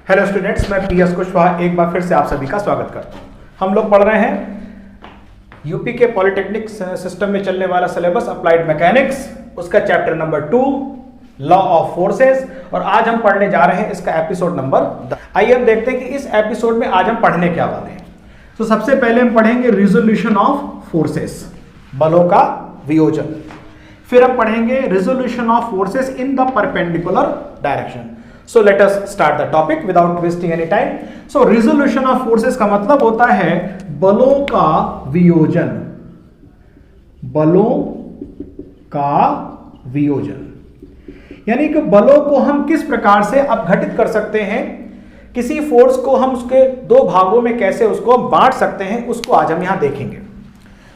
Hello students, मैं PS Kushwaha एक बार फिर से आप सभी का स्वागत करता हूं। हम लोग पढ़ रहे हैं यूपी के पॉलिटेक्निक सिस्टम में चलने वाला सिलेबस अप्लाइड मैकेनिक्स, उसका chapter number 2 law of forces, और आज हम पढ़ने जा रहे हैं इसका एपिसोड नंबर 10। आइए हम देखते हैं कि इस एपिसोड में आज हम पढ़ने क्या वाले हैं। तो सबसे पहले हम पढ़ेंगे रिजोल्यूशन ऑफ फोर्सेस, बलों का वियोजन। फिर हम पढ़ेंगे resolution of forces in the perpendicular direction. So let us start the topic without wasting any time. So resolution of forces का मतलब होता है बलों का वियोजन, बलों का वियोजन। यानी कि बलों को हम किस प्रकार से अपघटित कर सकते हैं, किसी फोर्स को हम उसके दो भागों में कैसे उसको बांट सकते हैं, उसको आज हम यहां देखेंगे।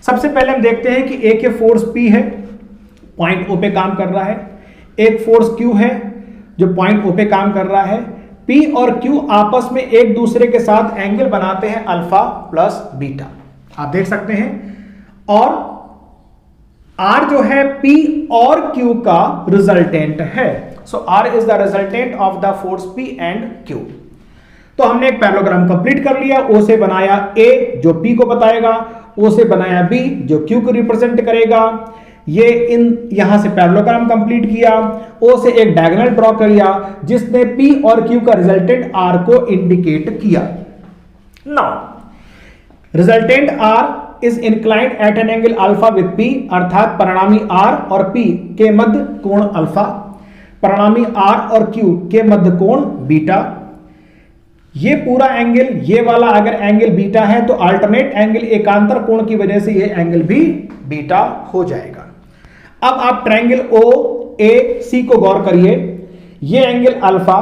सबसे पहले हम देखते हैं कि एक फोर्स P है, पॉइंट O पे काम कर रहा है, एक फोर्स Q है जो पॉइंट O पे काम कर रहा है। P और Q आपस में एक दूसरे के साथ एंगल बनाते हैं अल्फा प्लस बीटा, आप देख सकते हैं। और R जो है P और Q का रिजल्टेंट है। सो R is the resultant of the force P and Q। तो हमने एक पैरेललोग्राम कंप्लीट कर लिया। O से बनाया A जो P को बताएगा, O से बनाया B जो Q को रिप्रेजेंट करेगा। ये यहां से पैरेललोग्राम कंप्लीट किया, O से एक डायगोनल ड्रॉ किया जिसने P और Q का रिजल्टेंट R को इंडिकेट किया। Now resultant R is inclined at an angle alpha with P, अर्थात परिणामी R और P के मध्य कोण अल्फा, परिणामी R और Q के मध्य कोण बीटा। ये पूरा एंगल, ये वाला अगर एंगल बीटा है तो अल्टरनेट एंगल एकांतर कोण की वजह से ये एंगल भी बीटा हो जाएगा। अब आप ट्रायंगल OAC को गौर करिए, ये एंगल अल्फा,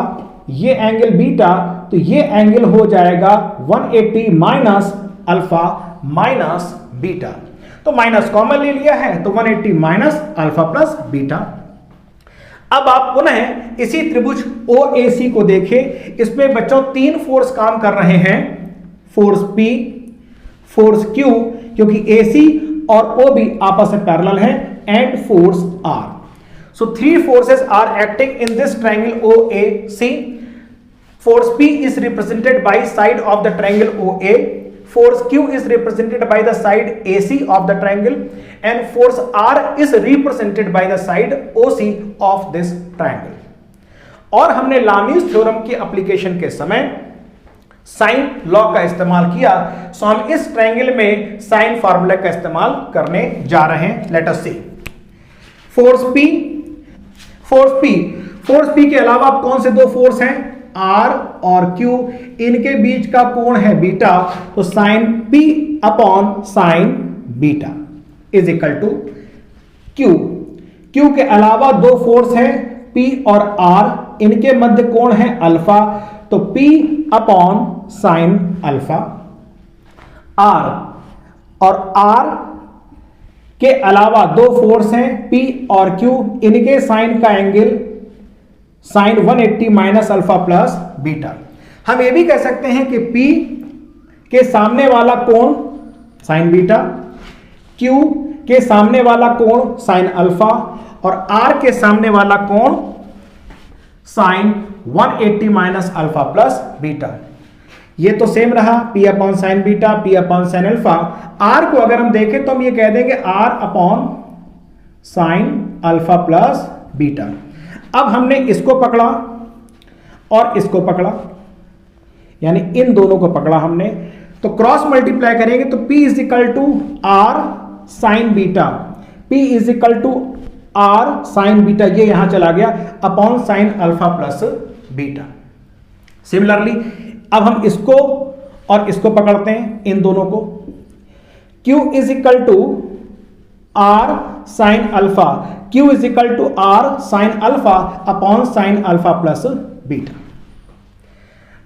ये एंगल बीटा, तो ये एंगल हो जाएगा 180 माइनस अल्फा माइनस बीटा। तो माइनस कॉमन ले लिया है तो 180 माइनस अल्फा प्लस बीटा। अब आप पुनः इसी त्रिभुज OAC को देखें, इसमें बच्चों तीन फोर्स काम कर रहे हैं, फोर्स P, फोर्स Q, क्योंकि AC और OB आपस में पैरेलल है, and force R. So three forces are acting in this triangle OAC. Force P is represented by side of the triangle OA. Force Q is represented by the side AC of the triangle, and force R is represented by the side OC of this triangle. और हमने Lami's theorem की application के समय sign law का इस्तेमाल किया, सो हम इस ट्रायंगल में साइन फार्मूला का इस्तेमाल करने जा रहे हैं। लेट अस सी फोर्स P के अलावा कौन से दो फोर्स हैं, R और Q, इनके बीच का कोण है बीटा, तो sine P upon sine beta is equal to Q के अलावा दो फोर्स हैं P और R, इनके मध्य कोण है अल्फा, तो P upon sine alpha. R और R के अलावा दो फोर्स हैं P और Q, इनके साइन का angle sine 180 minus alpha plus beta. हम ये भी कह सकते हैं कि P के सामने वाला कोण साइन बीटा, Q के सामने वाला कोण साइन अल्फा, और R के सामने वाला कोण sine 180 minus alpha plus beta. ये तो सेम रहा, P upon sine beta, P upon sine alpha. R को अगर हम देखें तो हम ये कह देंगे R upon sine alpha plus beta. अब हमने इसको पकड़ा और इसको पकड़ा, यानी इन दोनों को पकड़ा हमने, तो क्रॉस मल्टीप्लाई करेंगे तो P is equal to R sine beta, P is equal to R sine beta, ये यहां चला गया, upon sine alpha plus beta. Similarly अब हम इसको और इसको पकड़ते हैं, इन दोनों को, Q is equal to R sine alpha, Q is equal to R sine alpha upon sine alpha plus beta.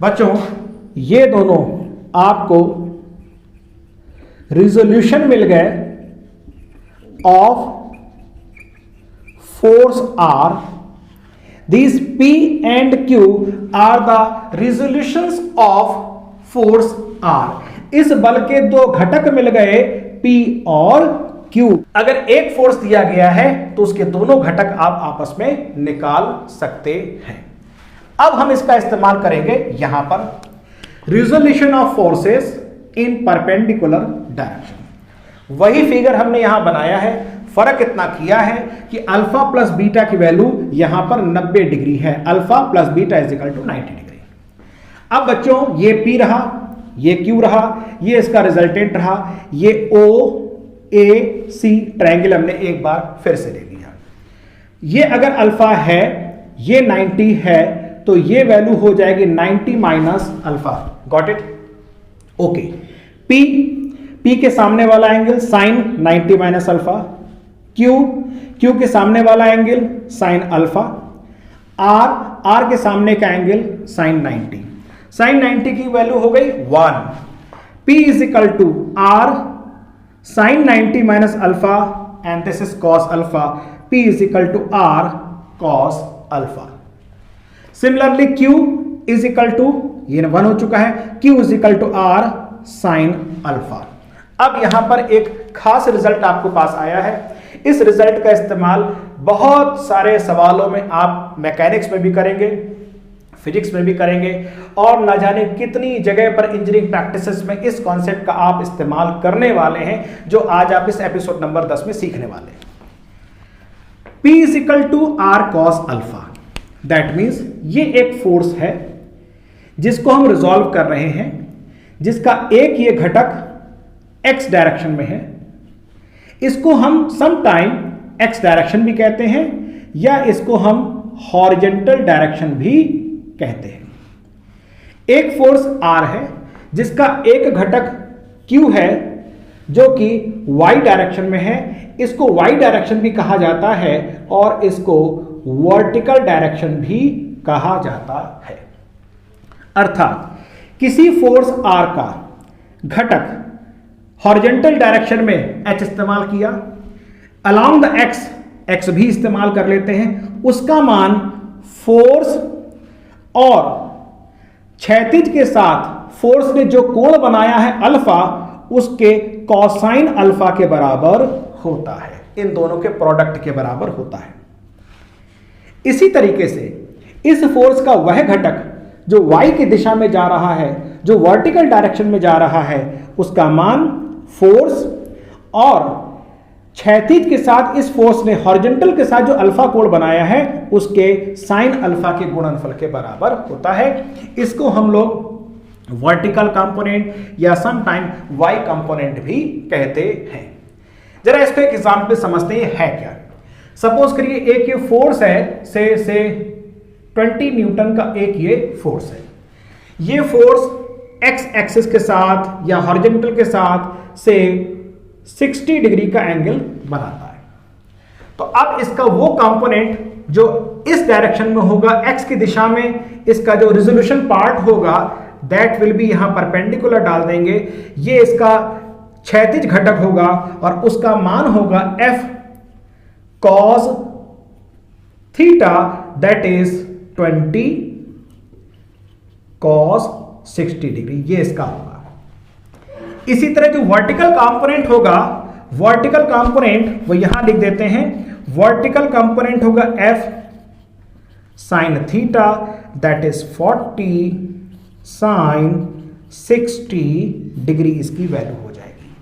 बच्चों ये दोनों आपको रिजोल्यूशन मिल गए of force R. These P and Q are the resolutions of force R. इस बल के दो घटक मिल गए P और Q। अगर एक फोर्स दिया गया है तो उसके दोनों घटक आप आपस में निकाल सकते हैं। अब हम इसका इस्तेमाल करेंगे यहां पर, resolution of forces in perpendicular direction. वही फिगर हमने यहां बनाया है, फर्क इतना किया है कि अल्फा प्लस बीटा की वैल्यू यहां पर 90 डिग्री है, alpha plus beta is equal to 90 degree. अब बच्चों ये P रहा, ये Q रहा, ये इसका रिजल्टेंट रहा, ये OAC ट्रायंगल हमने एक बार फिर से ले लिया। ये अगर अल्फा है, ये 90 है, तो ये वैल्यू हो जाएगी 90 minus alpha. Got it? Okay. P के सामने वाला angle sine 90 minus alpha, Q के सामने वाला एंगल साइन अल्फा, R के सामने का एंगल साइन 90। साइन 90 की वैल्यू हो गई 1। P is equal to R sine 90 minus alpha and this is cos alpha. P is equal to R cos alpha. Similarly Q is equal to, ये 1 हो चुका है, Q is equal to R sine alpha. अब यहां पर एक खास result आपको पास आया है। इस रिजल्ट का इस्तेमाल बहुत सारे सवालों में आप मैकेनिक्स में भी करेंगे, फिजिक्स में भी करेंगे, और ना जाने कितनी जगह पर इंजीनियरिंग प्रैक्टिसेस में इस कॉन्सेप्ट का आप इस्तेमाल करने वाले हैं, जो आज आप इस एपिसोड नंबर 10 में सीखने वाले हैं। P is equal to R cos alpha. That means ये एक फोर्स है जिसको हम रिजॉल्व कर रहे हैं, जिसका एक ये घटक x डायरेक्शन में है। इसको हम सम टाइम x डायरेक्शन भी कहते हैं, या इसको हम हॉरिजेंटल डायरेक्शन भी कहते हैं। एक फोर्स R है जिसका एक घटक Q है जो कि y डायरेक्शन में है। इसको y डायरेक्शन भी कहा जाता है और इसको वर्टिकल डायरेक्शन भी कहा जाता है। अर्थात किसी फोर्स R का घटक हॉरिजेंटल डायरेक्शन में h इस्तेमाल किया, अलोंग द x भी इस्तेमाल कर लेते हैं, उसका मान फोर्स और क्षैतिज के साथ फोर्स ने जो कोण बनाया है अल्फा, उसके कोसाइन अल्फा के बराबर होता है, इन दोनों के प्रोडक्ट के बराबर होता है। इसी तरीके से इस फोर्स का वह घटक जो y की दिशा में जा रहा है, जो वर्टिकल डायरेक्शन में जा रहा है, उसका मान फोर्स और क्षैतिज के साथ इस फोर्स ने हॉरिजॉन्टल के साथ जो अल्फा कोण बनाया है, उसके साइन अल्फा के गुणनफल के बराबर होता है। इसको हम लोग वर्टिकल कंपोनेंट या सम टाइम y कंपोनेंट भी कहते हैं। जरा इसको एक एग्जांपल समझते हैं, है क्या। सपोज करिए एक ये फोर्स है, से 20 न्यूटन का एक ये फोर्स है। ये फोर्स x एक्सिस के साथ या हॉरिजॉन्टल के साथ से 60 डिग्री का एंगल बनाता है। तो अब इसका वो कंपोनेंट जो इस डायरेक्शन में होगा, x की दिशा में, इसका जो रिजोल्यूशन पार्ट होगा दैट विल बी, यहां परपेंडिकुलर डाल देंगे, ये इसका क्षैतिज घटक होगा और उसका मान होगा f cos theta that is 20 cos 60 degree, ये इसका होगा। इसी तरह जो वर्टिकल कंपोनेंट होगा, वर्टिकल कंपोनेंट वो यहां लिख देते हैं, वर्टिकल कंपोनेंट होगा f sin theta that is 40 sin 60 degree, इसकी वैल्यू हो जाएगी।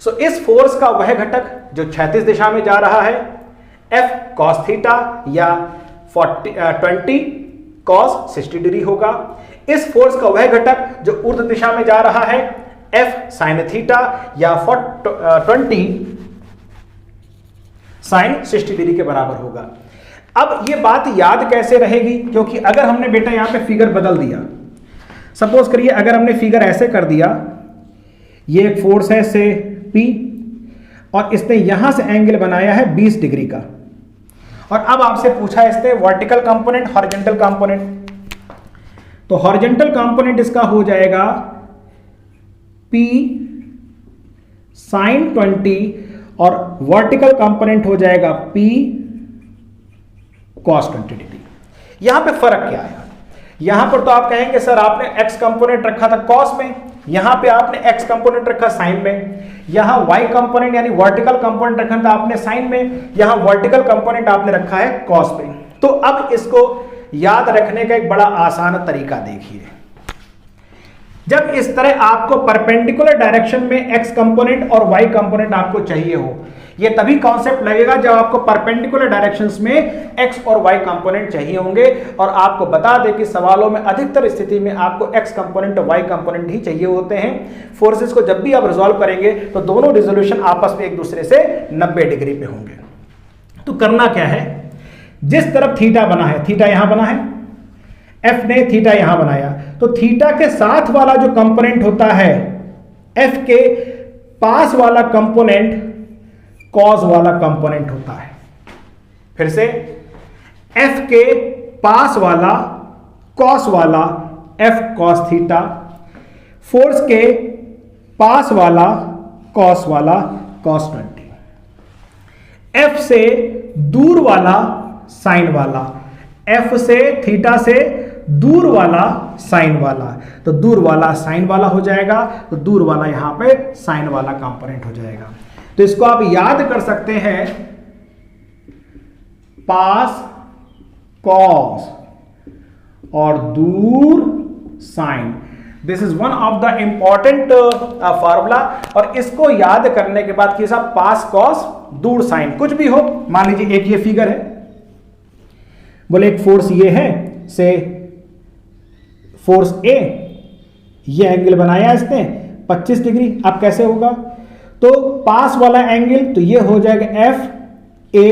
सो इस फोर्स का वह घटक जो क्षैतिज दिशा में जा रहा है f cos थीटा या 20 cos 60 डिग्री होगा। इस फोर्स का वह घटक जो ऊर्ध्व दिशा में जा रहा है f sin थीटा या 20 sin 60 डिग्री के बराबर होगा। अब ये बात याद कैसे रहेगी, क्योंकि अगर हमने बेटा यहां पे फिगर बदल दिया, सपोज करिए अगर हमने फिगर ऐसे कर दिया, ये एक फोर्स है से P और इसने यहां से एंगल बनाया है 20 डिग्री का, और अब आपसे पूछा इसने वर्टिकल कंपोनेंट, हॉरिजॉन्टल कंपोनेंट, तो हॉरिजॉन्टल कंपोनेंट इसका हो जाएगा P sin 20 और वर्टिकल कंपोनेंट हो जाएगा P cos 20 डिग्री। यहां पे फर्क क्या है? यहां पर तो आप कहेंगे सर आपने x कंपोनेंट रखा था cos में, यहां पे आपने x कंपोनेंट रखा sin में, यहां y कंपोनेंट यानी वर्टिकल कंपोनेंट रखा था आपने sin में, यहां वर्टिकल कंपोनेंट आपने रखा है cos में। तो अब इसको याद रखने का एक बड़ा आसान तरीका देखिए। जब इस तरह आपको परपेंडिकुलर डायरेक्शन में x कंपोनेंट और y कंपोनेंट आपको चाहिए हो, ये तभी कॉन्सेप्ट लगेगा जब आपको परपेंडिकुलर डायरेक्शंस में x और y कंपोनेंट चाहिए होंगे। और आपको बता दें कि सवालों में अधिकतर स्थिति में आपको x कंपोनेंट और y कंपोनेंट ही चाहिए होते हैं। फोर्सेस को जब भी आप रिजॉल्व करेंगे तो दोनों रिजोल्यूशन आपस में एक दूसरे से 90 डिग्री पे होंगे। तो करना क्या है, जिस तरफ थीटा बना है, थीटा यहां बना है, F ने थीटा यहां बनाया, तो थीटा के साथ वाला जो कंपोनेंट होता है F के पास वाला कंपोनेंट कॉस वाला कंपोनेंट होता है। फिर से F के पास वाला कॉस वाला F कॉस थीटा, फोर्स के पास वाला कॉस कॉस 20, F से दूर वाला साइन वाला, F से थीटा से दूर वाला साइन वाला, तो दूर वाला साइन वाला हो जाएगा, तो दूर वाला यहां पे साइन वाला कंपोनेंट हो जाएगा। तो इसको आप याद कर सकते हैं, पास कॉस और दूर sine. This is one of the important formula. और इसको याद करने के बाद कि साहब पास कॉस दूर साइन कुछ भी हो, मान लीजिए एक ये फिगर है, बोले एक फोर्स ये है, से फोर्स ए, ये एंगल बनाया इसने 25 डिग्री। अब कैसे होगा, तो पास वाला एंगल तो ये हो जाएगा एफ ए,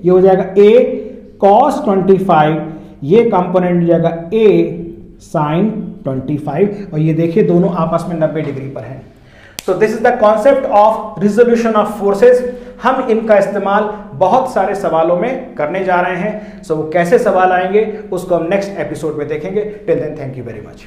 ये हो जाएगा ए कॉस 25, ये कंपोनेंट हो जाएगा ए साइन 25, और ये देखिए दोनों आपस में 90 डिग्री पर है। So this is the concept of resolution of forces. हम इनका इस्तेमाल बहुत सारे सवालों में करने जा रहे हैं। सो वो कैसे सवाल आएंगे उसको हम नेक्स्ट एपिसोड में देखेंगे। Till then thank you very much.